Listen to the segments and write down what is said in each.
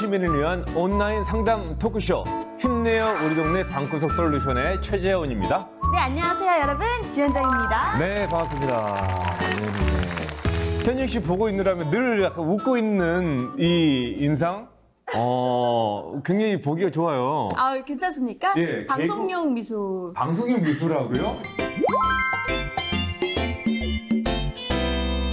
시민을 위한 온라인 상담 토크쇼 힘내요 우리 동네 방구석 솔루션의 최재원입니다. 네, 안녕하세요 여러분, 지현정입니다. 네, 반갑습니다. 네네. 현영 씨 보고 있느라면 늘 약간 웃고 있는 이 인상 굉장히 보기가 좋아요. 아, 괜찮습니까? 예, 방송용 미소. 방송용 미소라고요?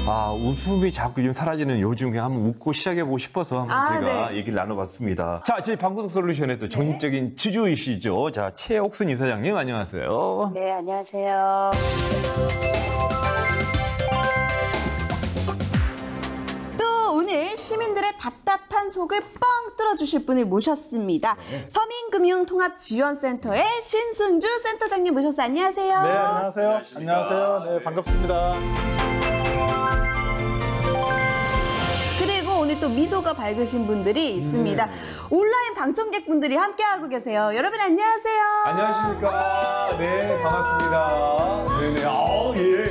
아, 웃음이 자꾸 좀 사라지는 요즘에 한번 웃고 시작해보고 싶어서 한번 제가 네. 얘기를 나눠봤습니다. 자, 저희 방구석 솔루션의 또 전적인 지주이시죠. 자, 최옥순 이사장님, 안녕하세요. 네, 안녕하세요. 또 오늘 시민들의 답답한 속을 뻥 뚫어주실 분을 모셨습니다. 서민금융통합지원센터의 신승주 센터장님 모셨어요. 안녕하세요. 네, 안녕하세요. 안녕하세요. 네, 반갑습니다. 그리고 오늘 또 미소가 밝으신 분들이 있습니다. 온라인 방청객분들이 함께하고 계세요. 여러분 안녕하세요. 안녕하십니까. 네, 반갑습니다. 네네. 예.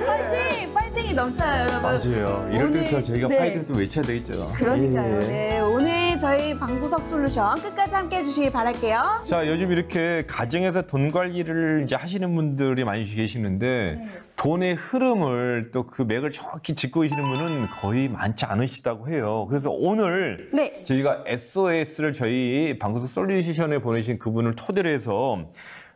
파이팅! 파이팅이 넘쳐요, 여러분. 맞아요. 이럴 오늘, 때 저희가 네. 파이팅 또 외쳐야 되겠죠. 그러니까요. 예. 네, 오늘 저희 방구석 솔루션 끝까지 함께 해주시기 바랄게요. 자, 요즘 이렇게 가정에서 돈 관리를 이제 하시는 분들이 많이 계시는데 돈의 흐름을 또 그 맥을 정확히 짚고 계시는 분은 거의 많지 않으시다고 해요. 그래서 오늘 네. 저희가 SOS를 저희 방구석 솔루션에 보내신 그분을 토대로 해서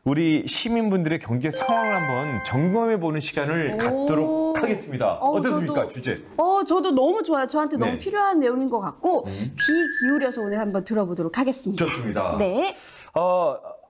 우리 시민분들의 경제 상황을 한번 점검해보는 시간을 갖도록 하겠습니다. 어떻습니까, 저도- 주제? 저도 너무 좋아요. 저한테 너무 네. 필요한 내용인 것 같고 귀 기울여서 오늘 한번 들어보도록 하겠습니다. 좋습니다. 네.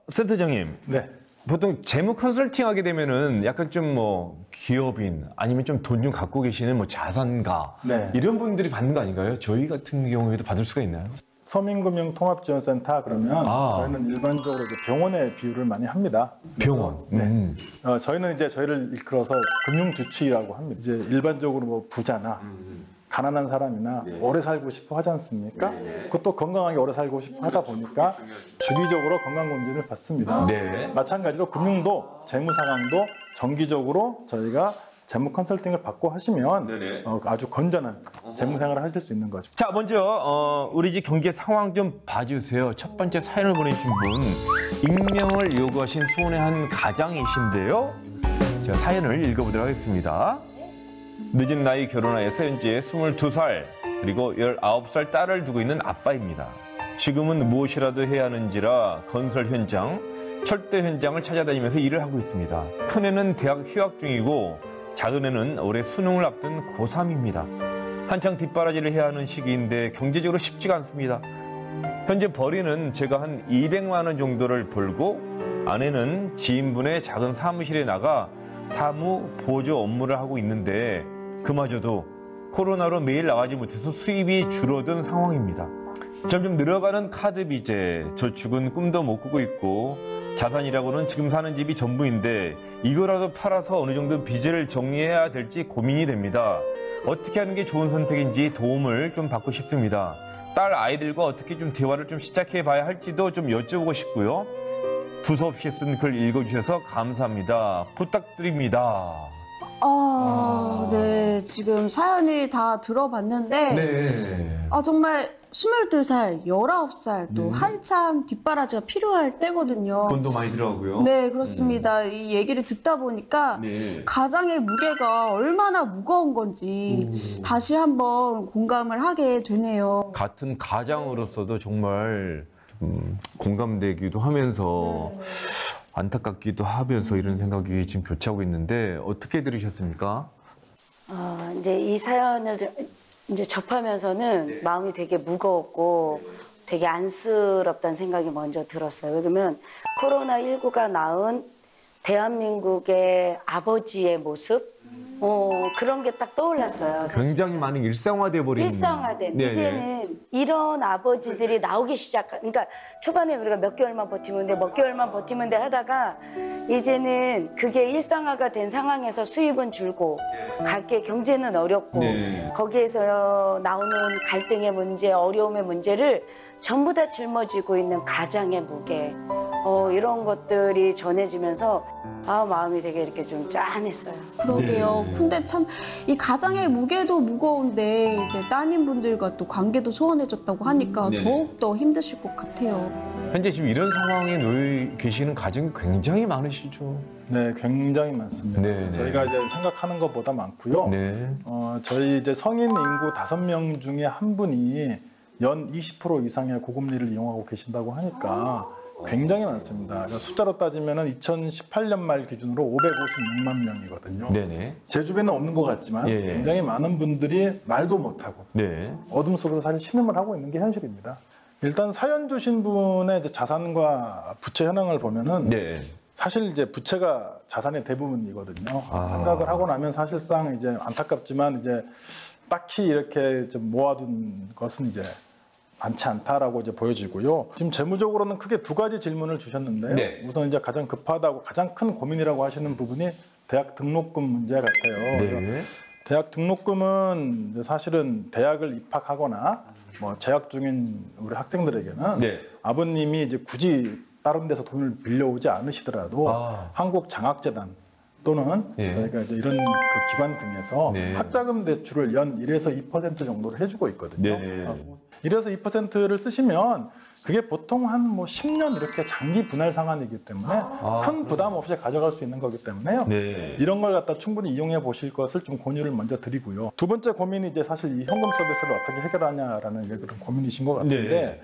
센터장님. 네. 보통 재무 컨설팅 하게 되면은 약간 좀 뭐 기업인 아니면 좀 돈 좀 갖고 계시는 뭐 자산가 네. 이런 분들이 받는 거 아닌가요? 저희 같은 경우에도 받을 수가 있나요? 서민금융통합지원센터 그러면 저희는 일반적으로 이제 병원의 비유를 많이 합니다. 병원. 네. 저희는 이제 저희를 일컬어서 금융두치라고 합니다. 이제 일반적으로 뭐 부자나 가난한 사람이나 오래 살고 싶어 하지 않습니까? 그것도 건강하게 오래 살고 싶어 하다 보니까 주기적으로 건강검진을 받습니다. 네. 마찬가지로 금융도 재무 상황도 정기적으로 저희가 재무 컨설팅을 받고 하시면 네네. 아주 건전한 재무 생활을 하실 수 있는 거죠. 자, 먼저 우리 집 경제 상황 좀 봐주세요. 첫 번째 사연을 보내신 분 익명을 요구하신 수원의 한 가장이신데요. 제가 사연을 읽어보도록 하겠습니다. 늦은 나이 결혼하여서 현재 22살 그리고 19살 딸을 두고 있는 아빠입니다. 지금은 무엇이라도 해야 하는지라 건설 현장, 철도 현장을 찾아다니면서 일을 하고 있습니다. 큰애는 대학 휴학 중이고 작은애는 올해 수능을 앞둔 고3입니다. 한창 뒷바라지를 해야 하는 시기인데 경제적으로 쉽지가 않습니다. 현재 벌이는 제가 한 200만 원 정도를 벌고 아내는 지인분의 작은 사무실에 나가 사무 보조 업무를 하고 있는데 그마저도 코로나로 매일 나가지 못해서 수입이 줄어든 상황입니다. 점점 늘어가는 카드 빚에 저축은 꿈도 못 꾸고 있고 자산이라고는 지금 사는 집이 전부인데 이거라도 팔아서 어느 정도 빚을 정리해야 될지 고민이 됩니다. 어떻게 하는 게 좋은 선택인지 도움을 좀 받고 싶습니다. 딸 아이들과 어떻게 좀 대화를 좀 시작해 봐야 할지도 좀 여쭤보고 싶고요. 두서없이 쓴 글 읽어주셔서 감사합니다. 부탁드립니다. 네. 지금 사연을 다 들어봤는데 네. 정말 22살, 19살 또 한참 뒷바라지가 필요할 때거든요. 돈도 많이 들어가고요. 네, 그렇습니다. 이 얘기를 듣다 보니까 네. 가장의 무게가 얼마나 무거운 건지 다시 한번 공감을 하게 되네요. 같은 가장으로서도 정말 좀 공감되기도 하면서 안타깝기도 하면서 이런 생각이 지금 교차하고 있는데 어떻게 들으셨습니까? 이제 이 사연을 이제 접하면서는 마음이 되게 무거웠고 되게 안쓰럽다는 생각이 먼저 들었어요. 그러면 코로나19가 낳은 대한민국의 아버지의 모습? 그런 게 딱 떠올랐어요. 사실. 굉장히 많이 일상화돼 버린. 일상화된. 네네. 이제는 이런 아버지들이 나오기 그러니까 초반에 우리가 몇 개월만 버티면 돼, 몇 개월만 버티면 돼 하다가 이제는 그게 일상화가 된 상황에서 수입은 줄고 각계 경제는 어렵고 네. 거기에서 나오는 갈등의 문제, 어려움의 문제를 전부 다 짊어지고 있는 가장의 무게. 이런 것들이 전해지면서 마음이 되게 이렇게 좀 짠했어요. 그러게요. 근데 참 이 가장의 무게도 무거운데 이제 따님분들과 또 관계도 소원해졌다고 하니까 더욱 더 힘드실 것 같아요. 현재 지금 이런 상황에 놓여 계시는 가정이 굉장히 많으시죠? 네, 굉장히 많습니다. 네, 저희가 이제 생각하는 것보다 많고요. 네. 저희 이제 성인 인구 5명 중에 한 분이 연 20% 이상의 고금리를 이용하고 계신다고 하니까 굉장히 많습니다. 그러니까 숫자로 따지면 2018년 말 기준으로 556만 명이거든요. 네네. 제 주변은 없는 것 같지만 예. 굉장히 많은 분들이 말도 못하고 네. 어둠 속에서 사실 신음을 하고 있는 게 현실입니다. 일단 사연 주신 분의 이제 자산과 부채 현황을 보면은 네. 사실 이제 부채가 자산의 대부분이거든요. 생각을 하고 나면 사실상 이제 안타깝지만 이제 딱히 이렇게 좀 모아둔 것은 이제 많지 않다라고 이제 보여지고요. 지금 재무적으로는 크게 두 가지 질문을 주셨는데요. 네. 우선 이제 가장 급하다고 가장 큰 고민이라고 하시는 부분이 대학 등록금 문제 같아요. 네. 대학 등록금은 이제 사실은 대학을 입학하거나 뭐 재학 중인 우리 학생들에게는 네. 아버님이 이제 굳이 다른 데서 돈을 빌려오지 않으시더라도 한국장학재단 또는 예. 저희가 이제 이런 그 기관 등에서 네. 학자금 대출을 연 1에서 2% 정도를 해주고 있거든요. 네. 1에서 2%를 쓰시면 그게 보통 한 뭐 10년 이렇게 장기 분할 상환이기 때문에 큰 부담 없이 가져갈 수 있는 거기 때문에요. 네. 이런 걸 갖다 충분히 이용해 보실 것을 좀 권유를 먼저 드리고요. 두 번째 고민이 이제 사실 이 현금 서비스를 어떻게 해결하냐라는 이제 그런 고민이신 것 같은데 네.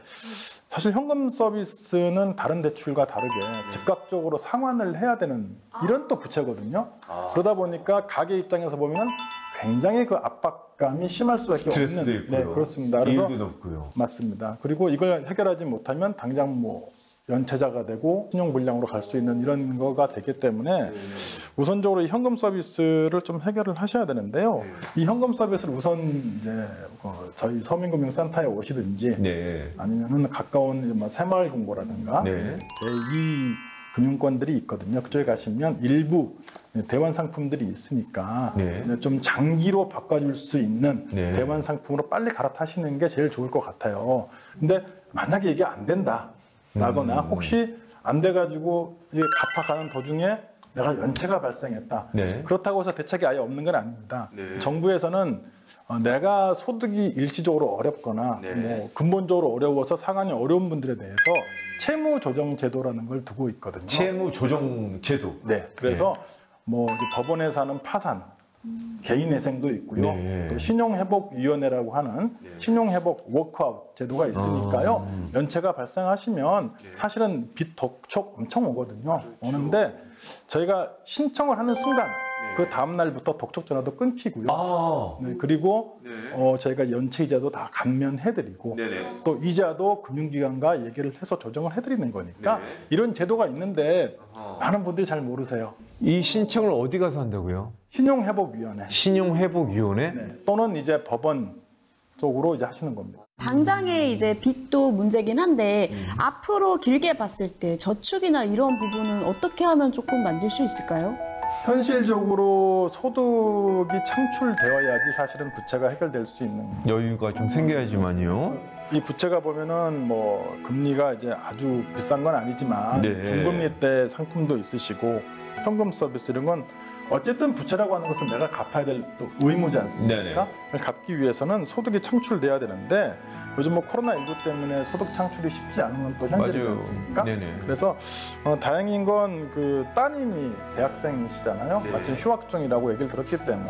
사실 현금 서비스는 다른 대출과 다르게 즉각적으로 상환을 해야 되는 이런 또 부채거든요. 그러다 보니까 가게 입장에서 보면 굉장히 그 압박감이 심할 수밖에 스트레스도 없는. 있고요. 네, 그렇습니다. 그래서 이율도 높고요. 맞습니다. 그리고 이걸 해결하지 못하면 당장 뭐 연체자가 되고 신용불량으로 갈 수 있는 이런 거가 되기 때문에 우선적으로 이 현금 서비스를 좀 해결을 하셔야 되는데요. 이 현금 서비스를 우선 이제 저희 서민금융센터에 오시든지 네. 아니면은 가까운 뭐 새마을금고라든가 네. 제2 금융권들이 있거든요. 그쪽에 가시면 일부 대환 상품들이 있으니까 네. 좀 장기로 바꿔줄 수 있는 네. 대환 상품으로 빨리 갈아타시는 게 제일 좋을 것 같아요. 근데 만약에 이게 안 된다라거나 혹시 안 돼가지고 이게 갚아가는 도중에 내가 연체가 발생했다. 네. 그렇다고 해서 대책이 아예 없는 건 아닙니다. 정부에서는 내가 소득이 일시적으로 어렵거나 뭐 근본적으로 어려워서 상환이 어려운 분들에 대해서 채무 조정 제도라는 걸 두고 있거든요. 채무 조정 제도. 네. 그래서 뭐 이제 법원에서 하는 파산, 개인회생도 있고요. 네. 또 신용회복위원회라고 하는 신용회복 워크아웃 제도가 있으니까요. 연체가 발생하시면 사실은 빚 독촉 엄청 오거든요. 오는데 저희가 신청을 하는 순간 그 다음 날부터 독촉 전화도 끊기고요. 네, 그리고 저희가 연체 이자도 다 감면해드리고 또 이자도 금융기관과 얘기를 해서 조정을 해드리는 거니까 이런 제도가 있는데 많은 분들이 잘 모르세요. 이 신청을 어디 가서 한다고요? 신용회복위원회 신용회복위원회? 네, 또는 이제 법원 쪽으로 이제 하시는 겁니다. 당장의 이제 빚도 문제긴 한데 앞으로 길게 봤을 때 저축이나 이런 부분은 어떻게 하면 조금 만들 수 있을까요? 현실적으로 소득이 창출되어야지 사실은 부채가 해결될 수 있는. 여유가 좀 생겨야지만요. 이 부채가 보면은 뭐 금리가 이제 아주 비싼 건 아니지만 네. 중금리대 상품도 있으시고 현금 서비스 이런 건 어쨌든 부채라고 하는 것은 내가 갚아야 될 또 의무지 않습니까? 네네. 그걸 갚기 위해서는 소득이 창출돼야 되는데 요즘 뭐 코로나19 때문에 소득 창출이 쉽지 않은 건 또 현실이지 맞아요. 않습니까? 네네. 그래서 다행인 건 그 따님이 대학생이시잖아요. 마침 휴학 중이라고 얘기를 들었기 때문에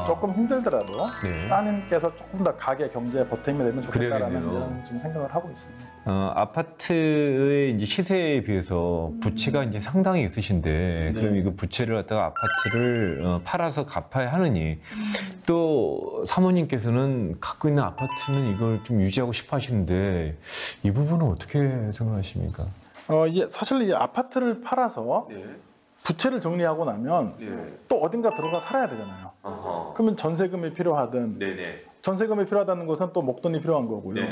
조금 힘들더라도 네. 따님께서 조금 더 가게 경제에 보탬이 되면 좋겠다라는 그래야겠네요. 이런 좀 생각을 하고 있습니다. 아파트의 이제 시세에 비해서 부채가 이제 상당히 있으신데 그럼 이거 부채를 갖다가 아파트를 팔아서 갚아야 하느니 또 사모님께서는 갖고 있는 아파트는 이걸 좀 유지하고 싶어 하시는데 이 부분은 어떻게 생각하십니까? 사실 이 아파트를 팔아서 부채를 정리하고 나면 또 어딘가 들어가 살아야 되잖아요. 그러면 전세금이 필요하든 전세금이 필요하다는 것은 또 목돈이 필요한 거고요.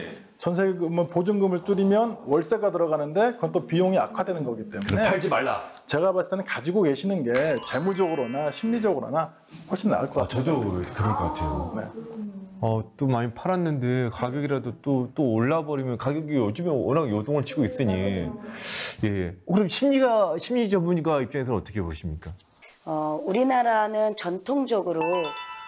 전세금은 보증금을 줄이면 월세가 들어가는데 그건 또 비용이 악화되는 거기 때문에 팔지 말라. 제가 봤을 때는 가지고 계시는 게 재무적으로나 심리적으로나 훨씬 나을 것 같아요. 저도 그럴 것 같아요. 네. 또 많이 팔았는데 가격이라도 또 올라버리면 가격이 요즘에 워낙 요동을 치고 있으니 예. 그럼 심리 전문가 입장에서는 어떻게 보십니까? 우리나라는 전통적으로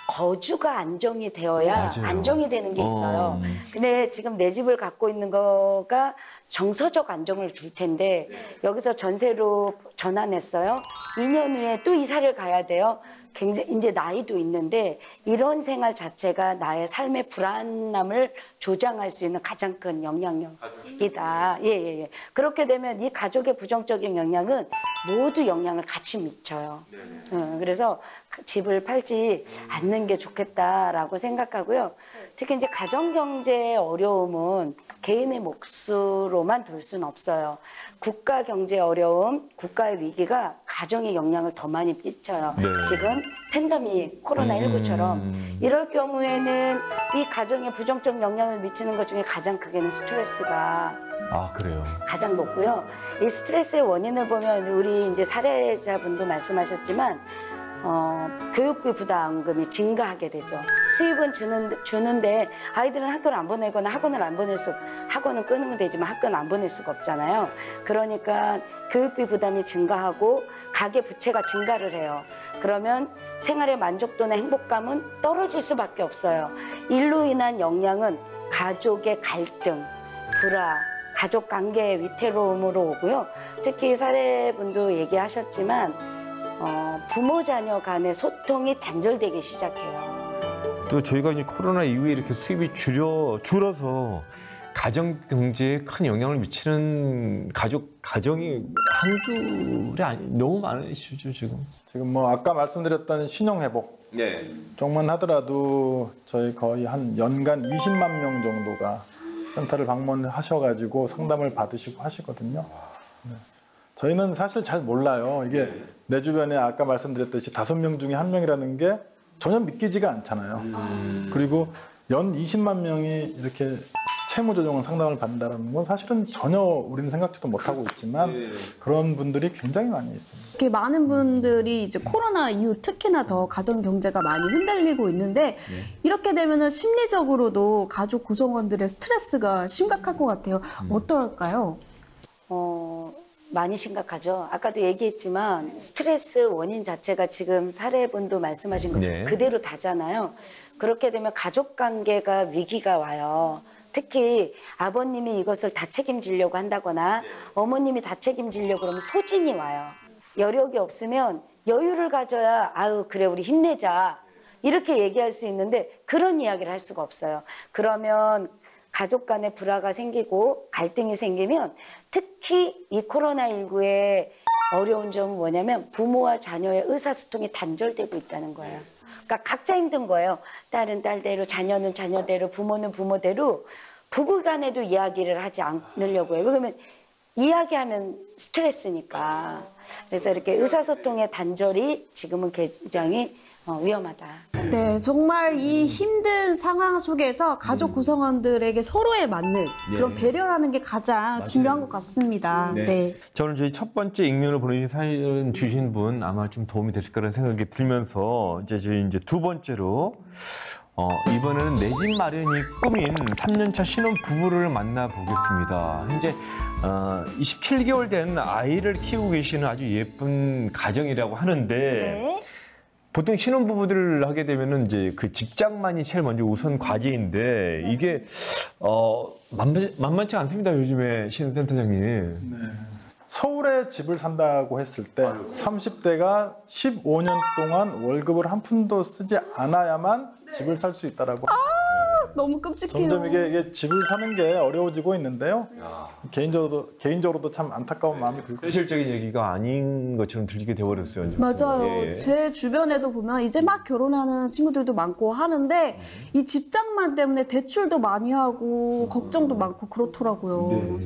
거주가 안정이 되어야 맞아요. 안정이 되는 게 있어요. 근데 지금 내 집을 갖고 있는 거가 정서적 안정을 줄 텐데 여기서 전세로 전환했어요. 2년 후에 또 이사를 가야 돼요. 굉장히 이제 나이도 있는데 이런 생활 자체가 나의 삶의 불안함을 조장할 수 있는 가장 큰 영향력이다. 예. 그렇게 되면 이 가족의 부정적인 영향은 모두 영향을 같이 미쳐요. 그래서 집을 팔지 않는 게 좋겠다라고 생각하고요. 특히 이제 가정경제의 어려움은 개인의 몫으로만 둘 수는 없어요. 국가 경제 어려움, 국가의 위기가 가정에 영향을 더 많이 끼쳐요. 네. 지금 팬데믹, 코로나19처럼 이럴 경우에는 이 가정에 부정적 영향을 미치는 것 중에 가장 크게는 스트레스가 그래요. 가장 높고요. 이 스트레스의 원인을 보면 우리 이제 사례자분도 말씀하셨지만 교육비 부담금이 증가하게 되죠. 수입은 주는데 아이들은 학교를 안 보내거나 학원을 안 보낼 학원은 끊으면 되지만 학교는 안 보낼 수가 없잖아요. 그러니까 교육비 부담이 증가하고 가계 부채가 증가를 해요. 그러면 생활의 만족도나 행복감은 떨어질 수밖에 없어요. 일로 인한 영향은 가족의 갈등, 불화, 가족 관계의 위태로움으로 오고요. 특히 사례분도 얘기하셨지만 부모 자녀 간의 소통이 단절되기 시작해요. 또 저희가 이제 코로나 이후에 이렇게 수입이 줄어서 가정 경제에 큰 영향을 미치는 가정이 한둘이 너무 많으시죠 지금. 지금 뭐 아까 말씀드렸던 신용 회복 쪽만 하더라도 저희 거의 한 연간 20만 명 정도가 센터를 방문하셔가지고 상담을 받으시고 하시거든요. 저희는 사실 잘 몰라요. 이게 내 주변에 아까 말씀드렸듯이 5명 중에 1명이라는 게 전혀 믿기지가 않잖아요. 그리고 연 20만 명이 이렇게 채무조정 상담을 받는다는 건 사실은 전혀 우리는 생각지도 못하고 있지만 그런 분들이 굉장히 많이 있습니다. 이렇게 많은 분들이 이제 코로나 이후 특히나 더 가정 경제가 많이 흔들리고 있는데 이렇게 되면은 심리적으로도 가족 구성원들의 스트레스가 심각할 것 같아요. 어떨까요? 많이 심각하죠. 아까도 얘기했지만 스트레스 원인 자체가 지금 사례분도 말씀하신 거 그대로 다잖아요. 그렇게 되면 가족 관계가 위기가 와요. 특히 아버님이 이것을 다 책임지려고 한다거나 어머님이 다 책임지려고 그러면 소진이 와요. 여력이 없으면 여유를 가져야 그래 우리 힘내자 이렇게 얘기할 수 있는데 그런 이야기를 할 수가 없어요. 그러면 가족 간의 불화가 생기고 갈등이 생기면 특히 이 코로나19의 어려운 점은 뭐냐면 부모와 자녀의 의사소통이 단절되고 있다는 거예요. 그러니까 각자 힘든 거예요. 딸은 딸대로, 자녀는 자녀대로, 부모는 부모대로 부부 간에도 이야기를 하지 않으려고 해요. 그러면 이야기하면 스트레스니까. 그래서 이렇게 의사소통의 단절이 지금은 굉장히 위험하다. 네, 정말 이 힘든 상황 속에서 가족 구성원들에게 서로에 맞는 그런 배려라는 게 가장 중요한 것 같습니다. 네. 저는 저희 첫 번째 익명을 보내주신 사연 주신 분 아마 좀 도움이 되실 거라는 생각이 들면서 저희 두 번째로 이번에는 내 집 마련이 꿈인 3년차 신혼 부부를 만나보겠습니다. 현재 27개월 된 아이를 키우고 계시는 아주 예쁜 가정이라고 하는데 보통 신혼부부들을 하게 되면은 이제 그 직장만이 제일 먼저 우선 과제인데 이게 만만치 않습니다. 요즘에 신센터장님. 서울에 집을 산다고 했을 때 30대가 15년 동안 월급을 한 푼도 쓰지 않아야만 집을 살 수 있다라고. 너무 끔찍해요. 점점 이게 집을 사는 게 어려워지고 있는데요. 개인적으로도 참 안타까운 마음이 들고. 현실적인 얘기가 아닌 것처럼 들리게 되어버렸어요. 맞아요. 제 주변에도 보면 이제 막 결혼하는 친구들도 많고 하는데 이 집장만 때문에 대출도 많이 하고 걱정도 많고 그렇더라고요.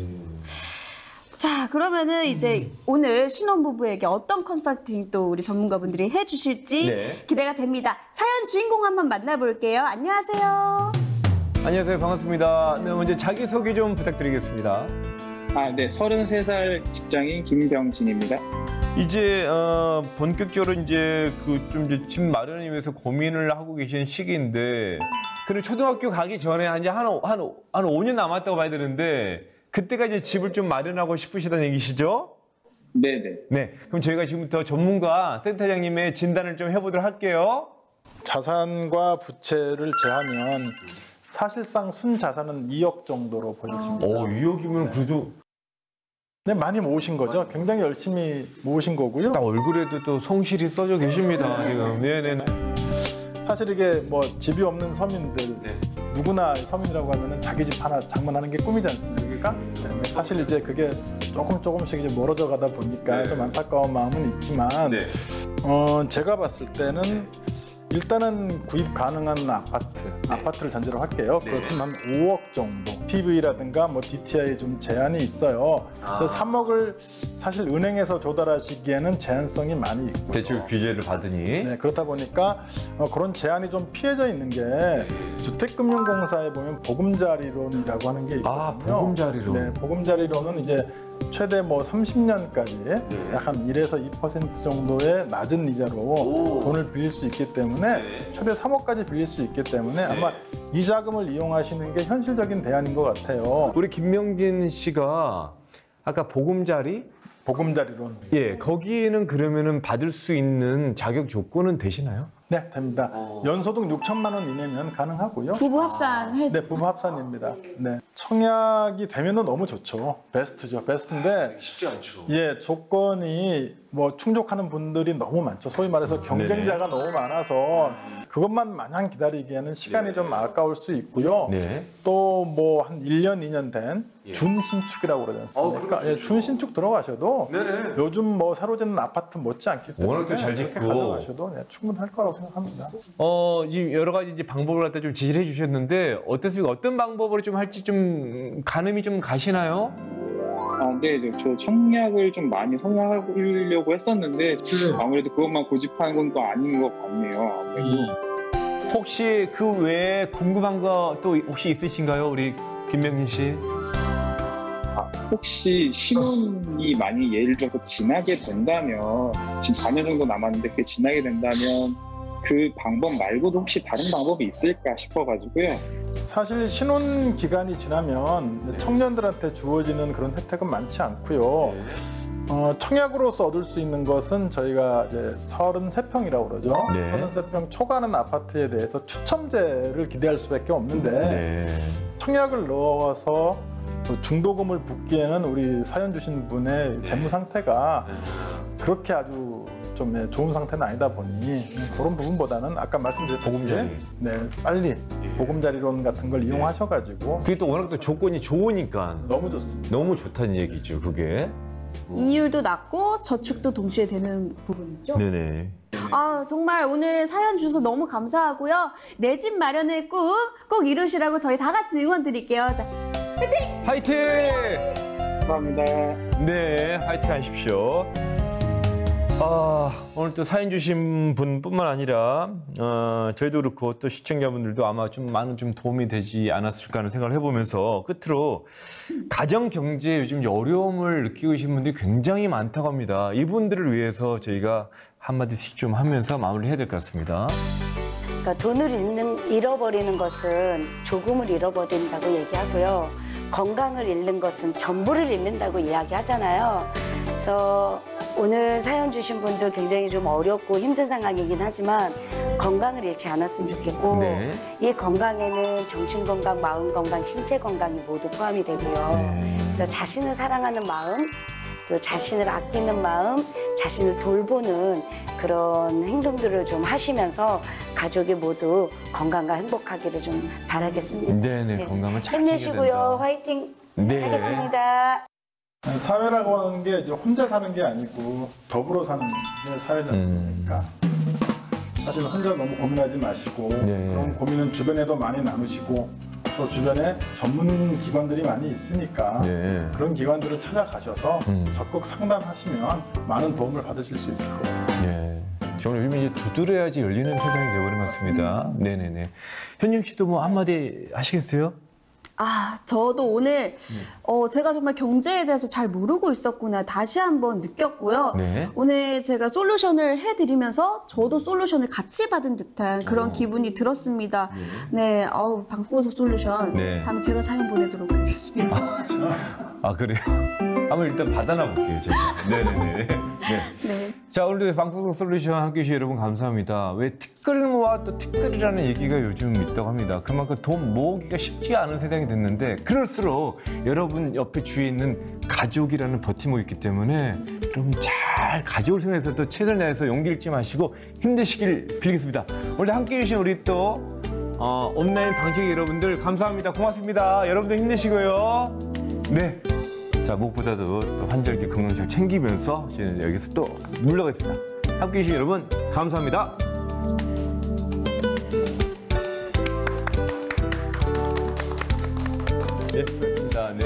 자, 그러면은 이제 오늘 신혼부부에게 어떤 컨설팅 또 우리 전문가분들이 해주실지 기대가 됩니다. 사연 주인공 한번 만나볼게요. 안녕하세요. 안녕하세요. 반갑습니다. 네, 먼저 자기소개 좀 부탁드리겠습니다. 네, 33살 직장인 김병진입니다. 이제 본격적으로 이제 집 마련을 위해서 고민을 하고 계신 시기인데, 그리고 초등학교 가기 전에 한 5년 남았다고 봐야 되는데, 그때가 이제 집을 좀 마련하고 싶으시다는 얘기시죠? 네네. 네, 그럼 저희가 지금부터 전문가 센터장님의 진단을 좀 해보도록 할게요. 자산과 부채를 제하면 사실상 순자산은 2억 정도로 보여집니다. 2억이면 그래도 네, 많이 모으신 거죠. 굉장히 열심히 모으신 거고요. 딱 얼굴에도 또 성실히 써져 계십니다. 지금. 네네. 사실 이게 뭐 집이 없는 서민들 누구나 서민이라고 하면은 자기 집 하나 장만하는 게 꿈이지 않습니까? 네, 사실 이제 그게 조금씩 이제 멀어져 가다 보니까 좀 안타까운 마음은 있지만 제가 봤을 때는 일단은 구입 가능한 아파트를 전제로 할게요. 그것은 한 5억 정도. TV라든가 뭐 DTI에 좀 제한이 있어요. 그래서 3억을 사실 은행에서 조달하시기에는 제한성이 많이 있고요. 대출 규제를 받으니. 네, 그렇다 보니까 그런 제한이 좀 피해져 있는 게 주택금융공사에 보면 보금자리론이라고 하는 게 있거든요. 보금자리론. 네, 보금자리론은 이제 최대 뭐 30년까지 약 한 1에서 2% 정도의 낮은 이자로 돈을 빌릴 수 있기 때문에 최대 3억까지 빌릴 수 있기 때문에 아마 이 자금을 이용하시는 게 현실적인 대안인 것 같아요. 우리 김명진 씨가 아까 보금자리론, 거기는 그러면은 받을 수 있는 자격 조건은 되시나요? 네, 됩니다. 연소득 6천만 원 이내면 가능하고요. 부부 합산 네, 부부 합산입니다. 네, 청약이 되면은 너무 좋죠. 베스트죠. 베스트인데 쉽지 않죠. 예, 조건이 뭐 충족하는 분들이 너무 많죠. 소위 말해서 경쟁자가 너무 많아서 그것만 마냥 기다리기에는 시간이 좀 아까울 수 있고요. 또 뭐 한 1년, 2년 된 준신축이라고 그러지 않습니까? 예, 준신축 들어가셔도 요즘 뭐 새로 짓는 아파트 못지않기 때문에 워낙 또 잘 짓고 그렇게 가져가셔도 충분할 거라고 생각합니다. 지금 여러 가지 이제 방법을 갖다 좀 지시해 주셨는데 어떻습니까? 어떤 방법으로 좀 할지 좀 가늠이 좀 가시나요? 네, 저 청약을 좀 많이 선호하려고 했었는데 아무래도 그것만 고집하는 건 또 아닌 것 같네요. 아무래도. 혹시 그 외에 궁금한 거 또 혹시 있으신가요, 우리 김명진 씨? 혹시 신혼이 많이 예를 들어서 지나게 된다면 지금 4년 정도 남았는데 그게 지나게 된다면 그 방법 말고도 혹시 다른 방법이 있을까 싶어가지고요. 사실 신혼 기간이 지나면 청년들한테 주어지는 그런 혜택은 많지 않고요. 청약으로서 얻을 수 있는 것은 저희가 이제 33평이라고 그러죠. 33평 초과하는 아파트에 대해서 추첨제를 기대할 수밖에 없는데 청약을 넣어서 중도금을 붓기에는 우리 사연 주신 분의 재무 상태가 그렇게 아주 좀 좋은 상태는 아니다 보니 그런 부분보다는 아까 말씀드렸듯이 빨리 보금자리론 같은 걸 이용하셔가지고 그게 또 워낙 또 조건이 좋으니까 너무 좋습니다. 너무 좋다는 얘기죠, 그게. 이율도 낮고 저축도 동시에 되는 부분이죠. 네네. 정말 오늘 사연 주셔서 너무 감사하고요. 내 집 마련의 꿈 꼭 이루시라고 저희 다 같이 응원 드릴게요. 자, 화이팅! 화이팅! 감사합니다. 네, 화이팅 하십시오. 오늘 또 사연 주신 분뿐만 아니라 저희도 그렇고 또 시청자분들도 아마 좀 많은 좀 도움이 되지 않았을까 하는 생각을 해보면서 끝으로 가정 경제에 요즘 어려움을 느끼고 계신 분들이 굉장히 많다고 합니다. 이분들을 위해서 저희가 한마디씩 좀 하면서 마무리해야 될 것 같습니다. 그러니까 돈을 잃어버리는 것은 조금을 잃어버린다고 얘기하고요. 건강을 잃는 것은 전부를 잃는다고 이야기하잖아요. 그래서 오늘 사연 주신 분들 굉장히 좀 어렵고 힘든 상황이긴 하지만 건강을 잃지 않았으면 좋겠고 이 건강에는 정신 건강, 마음 건강, 신체 건강이 모두 포함이 되고요. 그래서 자신을 사랑하는 마음, 또 자신을 아끼는 마음, 자신을 돌보는 그런 행동들을 좀 하시면서 가족이 모두 건강과 행복하기를 좀 바라겠습니다. 네네, 건강을 잘 힘내시고요. 화이팅 하겠습니다. 사회라고 하는 게 이제 혼자 사는 게 아니고 더불어 사는 게 사회지 않습니까? 사실 혼자 너무 고민하지 마시고 그런 고민은 주변에도 많이 나누시고 또 주변에 전문 기관들이 많이 있으니까 그런 기관들을 찾아가셔서 적극 상담하시면 많은 도움을 받으실 수 있을 것 같습니다. 정말 요즘 이제 두드려야지 열리는 세상이 되어버린 것 같습니다. 네네네. 현영 씨도 뭐 한마디 하시겠어요? 저도 오늘 제가 정말 경제에 대해서 잘 모르고 있었구나 다시 한번 느꼈고요. 네. 오늘 제가 솔루션을 해드리면서 저도 솔루션을 같이 받은 듯한 그런 기분이 들었습니다. 네, 방송에서 솔루션 네. 다음에 제가 사연 보내도록 하겠습니다. 아, 그래요? 한번 일단 받아나 볼게요, 제가. 네네네. 네. 네. 자, 오늘도 방송 솔루션 함께 해주신 여러분 감사합니다. 왜 티끌모아 또 티끌이라는 얘기가 요즘 있다고 합니다. 그만큼 돈 모으기가 쉽지 않은 세상이 됐는데 그럴수록 여러분 옆에 주위에 있는 가족이라는 버팀목이 있기 때문에 좀 잘 가족을 생각해서 또 최선을 다해서 용기 잃지 마시고 힘내시길 빌겠습니다. 오늘 함께 해주신 우리 또 온라인 방청 여러분들 감사합니다. 고맙습니다. 여러분들 힘내시고요. 네. 자, 무엇보다도 또 환절기 건강 잘 챙기면서 저희는 여기서 또 물러가겠습니다. 함께 해주신 여러분 감사합니다. 네, 고맙습니다. 네.